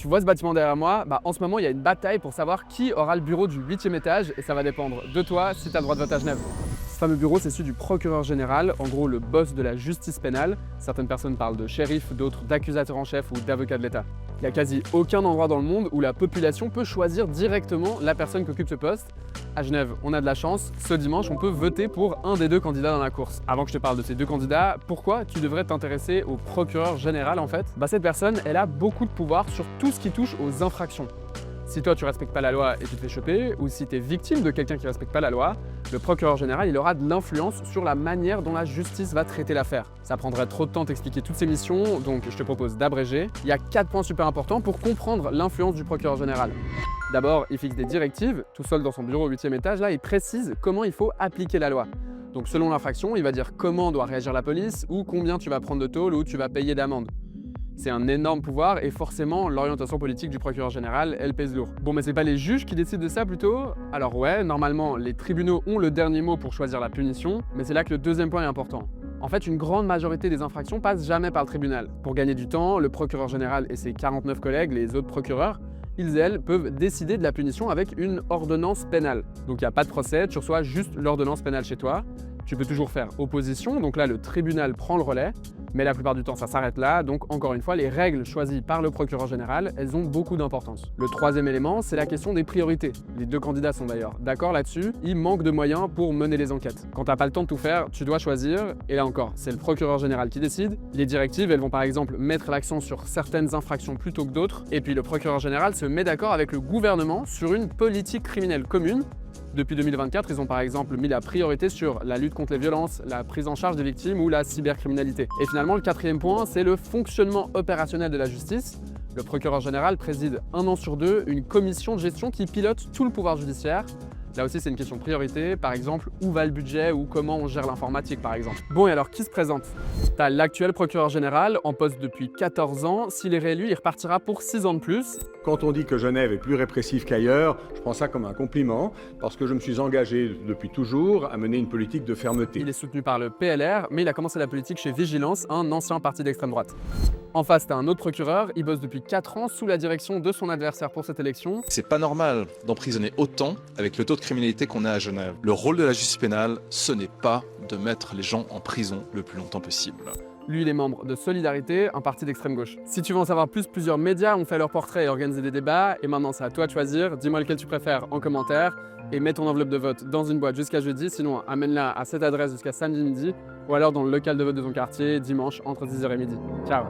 Tu vois ce bâtiment derrière moi? En ce moment, il y a une bataille pour savoir qui aura le bureau du 8e étage et ça va dépendre de toi si tu as le droit de vote à Genève. Ce fameux bureau, c'est celui du procureur général, en gros le boss de la justice pénale. Certaines personnes parlent de shérif, d'autres d'accusateur en chef ou d'avocat de l'État. Il n'y a quasi aucun endroit dans le monde où la population peut choisir directement la personne qui occupe ce poste. À Genève, on a de la chance. Ce dimanche, on peut voter pour un des deux candidats dans la course. Avant que je te parle de ces deux candidats, pourquoi tu devrais t'intéresser au procureur général en fait? Cette personne, elle a beaucoup de pouvoir sur tout ce qui touche aux infractions. Si toi tu respectes pas la loi et tu te fais choper, ou si tu es victime de quelqu'un qui respecte pas la loi, le procureur général il aura de l'influence sur la manière dont la justice va traiter l'affaire. Ça prendrait trop de temps d'expliquer toutes ces missions, donc je te propose d'abréger. Il y a 4 points super importants pour comprendre l'influence du procureur général. D'abord, il fixe des directives, tout seul dans son bureau au 8e étage, là il précise comment il faut appliquer la loi. Donc selon l'infraction, il va dire comment doit réagir la police, ou combien tu vas prendre de tôle, ou tu vas payer d'amende. C'est un énorme pouvoir et forcément l'orientation politique du procureur général, elle pèse lourd. Mais c'est pas les juges qui décident de ça plutôt? Alors ouais, normalement les tribunaux ont le dernier mot pour choisir la punition, mais c'est là que le deuxième point est important. En fait, une grande majorité des infractions passent jamais par le tribunal. Pour gagner du temps, le procureur général et ses 49 collègues, les autres procureurs, ils et elles peuvent décider de la punition avec une ordonnance pénale. Donc il n'y a pas de procès, tu reçois juste l'ordonnance pénale chez toi. Tu peux toujours faire opposition, donc là le tribunal prend le relais, mais la plupart du temps ça s'arrête là, donc encore une fois les règles choisies par le procureur général, elles ont beaucoup d'importance. Le troisième élément, c'est la question des priorités. Les deux candidats sont d'ailleurs d'accord là-dessus, il manque de moyens pour mener les enquêtes. Quand t'as pas le temps de tout faire, tu dois choisir, et là encore, c'est le procureur général qui décide. Les directives, elles vont par exemple mettre l'accent sur certaines infractions plutôt que d'autres, et puis le procureur général se met d'accord avec le gouvernement sur une politique criminelle commune. Depuis 2024, ils ont par exemple mis la priorité sur la lutte contre les violences, la prise en charge des victimes ou la cybercriminalité. Et finalement, le quatrième point, c'est le fonctionnement opérationnel de la justice. Le procureur général préside 1 an sur 2 une commission de gestion qui pilote tout le pouvoir judiciaire. Là aussi, c'est une question de priorité. Par exemple, où va le budget ou comment on gère l'informatique, par exemple. Et alors, qui se présente? T'as l'actuel procureur général, en poste depuis 14 ans. S'il est réélu, il repartira pour 6 ans de plus. Quand on dit que Genève est plus répressive qu'ailleurs, je prends ça comme un compliment, parce que je me suis engagé depuis toujours à mener une politique de fermeté. Il est soutenu par le PLR, mais il a commencé la politique chez Vigilance, un ancien parti d'extrême droite. En face, t'as un autre procureur, il bosse depuis 4 ans sous la direction de son adversaire pour cette élection. C'est pas normal d'emprisonner autant avec le taux de criminalité qu'on a à Genève. Le rôle de la justice pénale, ce n'est pas de mettre les gens en prison le plus longtemps possible. Lui, il est membre de Solidarité, un parti d'extrême gauche. Si tu veux en savoir plus, plusieurs médias ont fait leur portrait et organisé des débats, et maintenant c'est à toi de choisir. Dis-moi lequel tu préfères en commentaire, et mets ton enveloppe de vote dans une boîte jusqu'à jeudi, sinon amène-la à cette adresse jusqu'à samedi midi, ou alors dans le local de vote de ton quartier, dimanche entre 10h et midi. Ciao!